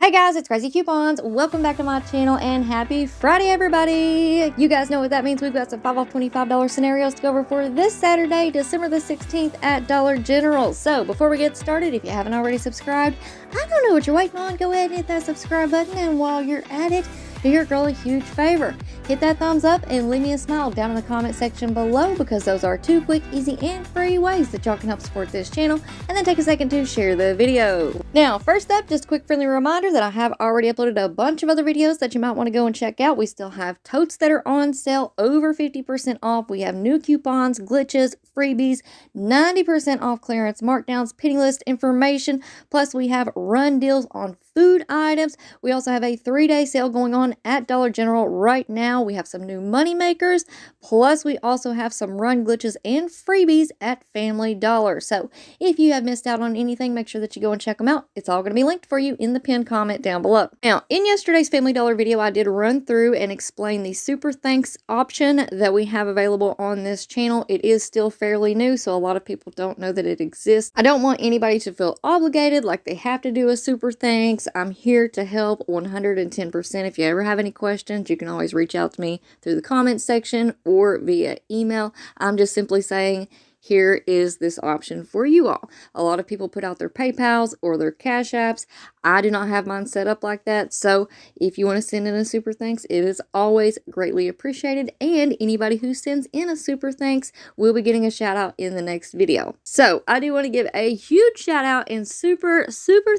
Hey guys, it's Craz-E Coupons. Welcome back to my channel and happy Friday, everybody. You guys know what that means. We've got some 5 off $25 scenarios to go over for this Saturday, December the 16th at Dollar General. So before we get started, if you haven't already subscribed, I don't know what you're waiting on. Go ahead and hit that subscribe button. And while you're at it, do your girl a huge favor. Hit that thumbs up and leave me a smile down in the comment section below, because those are 2 quick, easy, and free ways that y'all can help support this channel. And then take a second to share the video. Now, first up, just a quick friendly reminder that I have already uploaded a bunch of other videos that you might want to go and check out. We still have totes that are on sale, over 50% off. We have new coupons, glitches, freebies, 90% off clearance, markdowns, penny list information. Plus, we have run deals on food items. We also have a 3-day sale going on at Dollar General right now. We have some new money makers. Plus, we also have some run glitches and freebies at Family Dollar. So if you have missed out on anything, make sure that you go and check them out. It's all going to be linked for you in the pinned comment down below. Now, in yesterday's Family Dollar video, I did run through and explain the Super Thanks option that we have available on this channel. It is still fairly new, so a lot of people don't know that it exists. I don't want anybody to feel obligated like they have to do a Super Thanks. I'm here to help 110%. If you ever have any questions, you can always reach out to me through the comments section or via email. I'm just simply saying, here is this option for you all. A lot of people put out their PayPals or their Cash Apps. I do not have mine set up like that. So if you want to send in a Super Thanks, it is always greatly appreciated. And anybody who sends in a Super Thanks will be getting a shout out in the next video. So I do want to give a huge shout out and super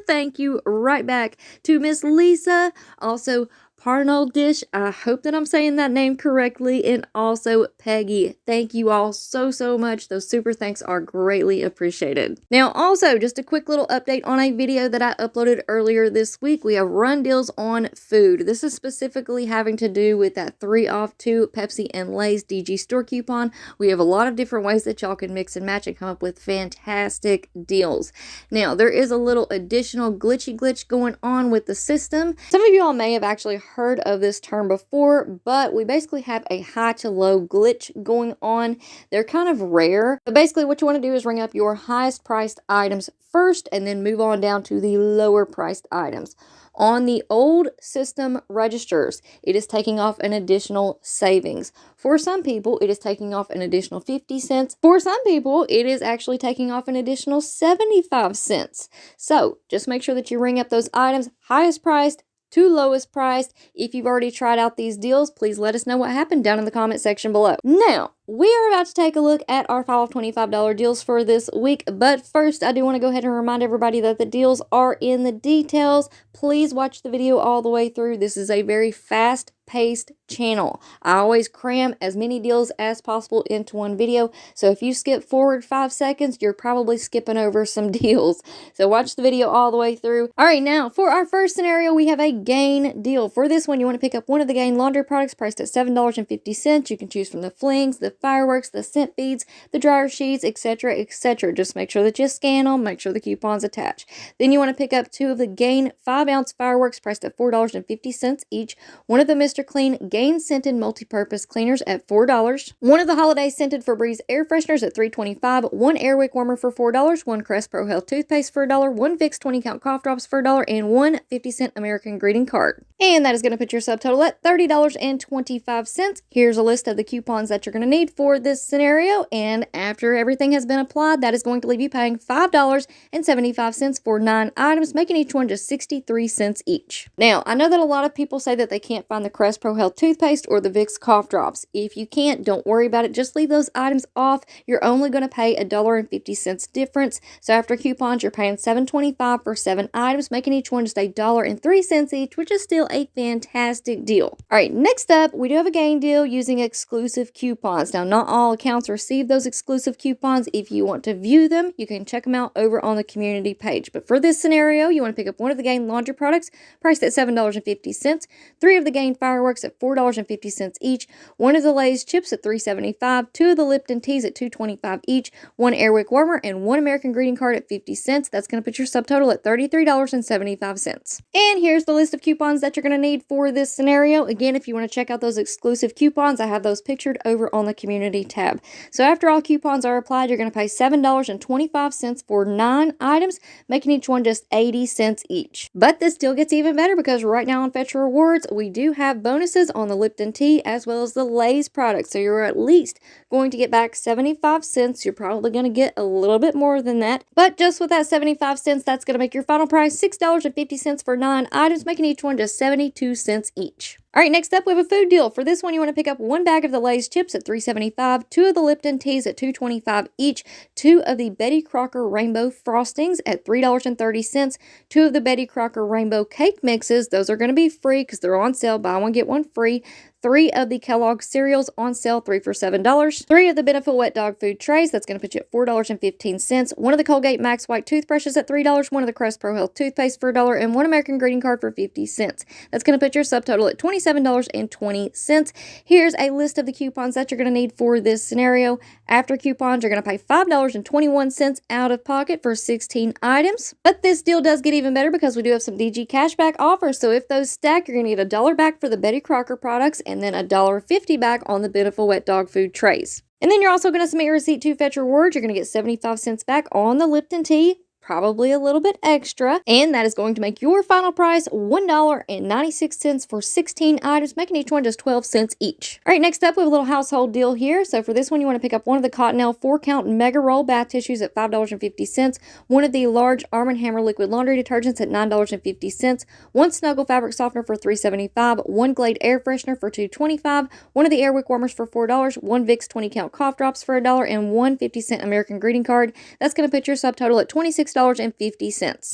thank you right back to Miss Lisa. Also, Parnell Dish, I hope that I'm saying that name correctly, and also Peggy. Thank you all so much. Those super thanks are greatly appreciated. Now, also, just a quick little update on a video that I uploaded earlier this week. We have run deals on food. This is specifically having to do with that 3 off 2 Pepsi and Lay's DG store coupon. We have a lot of different ways that y'all can mix and match and come up with fantastic deals. Now, there is a little additional glitch going on with the system. Some of you all may have actually heard of this term before, but we basically have a high to low glitch going on. They're kind of rare, but basically what you want to do is ring up your highest priced items first and then move on down to the lower priced items. On the old system registers, it is taking off an additional savings. For some people, it is taking off an additional 50 cents. For some people, it is actually taking off an additional 75 cents. So just make sure that you ring up those items highest priced to lowest priced. If you've already tried out these deals, please let us know what happened down in the comment section below. Now, we are about to take a look at our 5 off $25 deals for this week, but first I do want to go ahead and remind everybody that the deals are in the details. Please watch the video all the way through. This is a very fast-paced channel. I always cram as many deals as possible into one video, so if you skip forward 5 seconds, you're probably skipping over some deals. So watch the video all the way through. All right, now for our first scenario, we have a Gain deal. For this one, you want to pick up one of the Gain laundry products priced at $7.50. You can choose from the flings, the fireworks, the scent beads, the dryer sheets, etc., etc. Just make sure that you scan them, make sure the coupon's attached. Then you want to pick up 2 of the Gain 5-ounce fireworks priced at $4.50 each. One of the Mr. Clean Gain scented multi-purpose cleaners at $4. One of the holiday scented Febreze air fresheners at $3.25. One Airwick warmer for $4. One Crest Pro Health toothpaste for $1. One Vicks 20-count cough drops for $1, and one 50-cent American greeting card. And that is going to put your subtotal at $30.25. Here's a list of the coupons that you're going to need for this scenario, and after everything has been applied, that is going to leave you paying $5.75 for 9 items, making each one just 63 cents each. Now, I know that a lot of people say that they can't find the Crest Pro Health toothpaste or the Vicks cough drops. If you can't, don't worry about it. Just leave those items off. You're only going to pay $1.50 difference. So after coupons, you're paying $7.25 for 7 items, making each one just $1.03 each, which is still a fantastic deal. All right, next up, we do have a Gain deal using exclusive coupons. Now, not all accounts receive those exclusive coupons. If you want to view them, you can check them out over on the community page. But for this scenario, you want to pick up one of the Gain laundry products priced at $7.50, 3 of the Gain fireworks at $4.50 each, one of the Lay's chips at $3.75, 2 of the Lipton teas at $2.25 each, one Airwick warmer, and one American greeting card at 50 cents. That's going to put your subtotal at $33.75. And here's the list of coupons that you're going to need for this scenario. Again, if you want to check out those exclusive coupons, I have those pictured over on the community tab. So after all coupons are applied, you're going to pay $7.25 for 9 items, making each one just 80 cents each. But this still gets even better because right now on Fetch Rewards, we do have bonuses on the Lipton tea as well as the Lay's products. So you're at least going to get back 75 cents. You're probably going to get a little bit more than that. But just with that 75 cents, that's going to make your final price $6.50 for 9 items, making each one just 72 cents each. All right, next up, we have a food deal. For this one, you want to pick up 1 bag of the Lay's chips at $3.75, 2 of the Lipton teas at $2.25 each, 2 of the Betty Crocker Rainbow Frostings at $3.30, 2 of the Betty Crocker Rainbow Cake Mixes. Those are going to be free because they're on sale. Buy one, get one free. 3 of the Kellogg cereals on sale, 3 for $7. 3 of the Benefit Wet Dog Food Trays, that's going to put you at $4.15. 1 of the Colgate Max White toothbrushes at $3. 1 of the Crest Pro Health toothpaste for $1, and 1 American Greeting Card for 50 cents. That's going to put your subtotal at $27.20. Here's a list of the coupons that you're going to need for this scenario. After coupons, you're going to pay $5.21 out of pocket for 16 items. But this deal does get even better because we do have some DG cashback offers. So if those stack, you're going to get $1 back for the Betty Crocker products, and then $1.50 back on the Benefit Wet Dog Food Trays. And then you're also going to submit your receipt to Fetch Rewards. You're going to get 75 cents back on the Lipton tea, probably a little bit extra, and that is going to make your final price $1.96 for 16 items, making each one just 12 cents each. All right, next up, we have a little household deal here. So for this one, you want to pick up 1 of the Cottonelle 4-count Mega Roll bath tissues at $5.50, 1 of the large Arm & Hammer liquid laundry detergents at $9.50, 1 Snuggle fabric softener for $3.75, 1 Glade air freshener for $2.25, 1 of the Airwick warmers for $4, 1 Vicks 20-count cough drops for $1, and 1 50-cent American Greeting Card. That's going to put your subtotal at $26.50.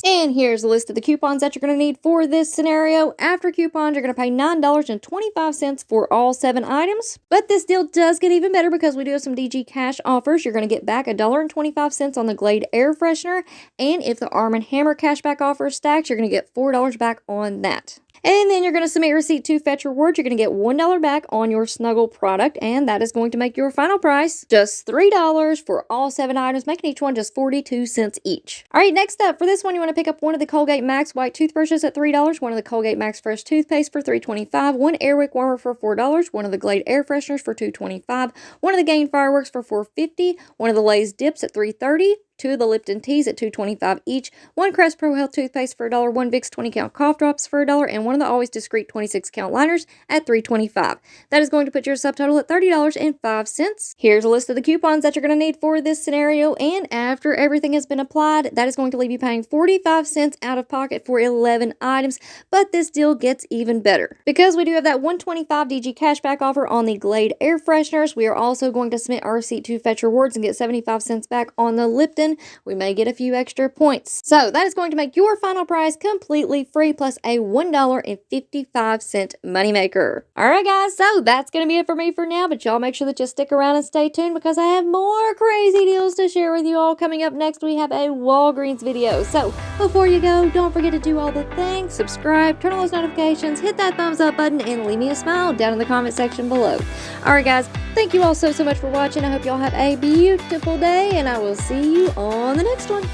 And here's a list of the coupons that you're going to need for this scenario. After coupons, you're going to pay $9.25 for all 7 items. But this deal does get even better because we do have some DG cash offers. You're going to get back $1.25 on the Glade air freshener. And if the Arm & Hammer cashback offer stacks, you're going to get $4 back on that. And then you're going to submit your receipt to Fetch Rewards. You're going to get $1 back on your Snuggle product, and that is going to make your final price just $3 for all 7 items, making each one just 42 cents each. All right, next up, for this one, you want to pick up 1 of the Colgate Max White toothbrushes at $3, 1 of the Colgate Max Fresh toothpaste for $3.25, 1 Airwick warmer for $4, 1 of the Glade air fresheners for $2.25, 1 of the Gain Fireworks for $4.50, 1 of the Lay's dips at $3.30, 2 of the Lipton teas at $2.25 each, 1 Crest Pro Health toothpaste for $1, 1 Vicks 20-count cough drops for $1, and 1 of the Always Discreet 26-count liners at $3.25. That is going to put your subtotal at $30.05. Here's a list of the coupons that you're going to need for this scenario, and after everything has been applied, that is going to leave you paying 45 cents out of pocket for 11 items. But this deal gets even better because we do have that $1.25 DG cashback offer on the Glade air fresheners. We are also going to submit our receipt to Fetch Rewards and get 75 cents back on the Lipton. We may get a few extra points. So that is going to make your final price completely free plus a $1.55 moneymaker. All right, guys, so that's going to be it for me for now, but y'all make sure that you stick around and stay tuned because I have more crazy deals to share with you all. Coming up next, we have a Walgreens video. So before you go, don't forget to do all the things, subscribe, turn on those notifications, hit that thumbs up button, and leave me a smile down in the comment section below. All right, guys, thank you all so much for watching. I hope y'all have a beautiful day, and I will see you on the next one.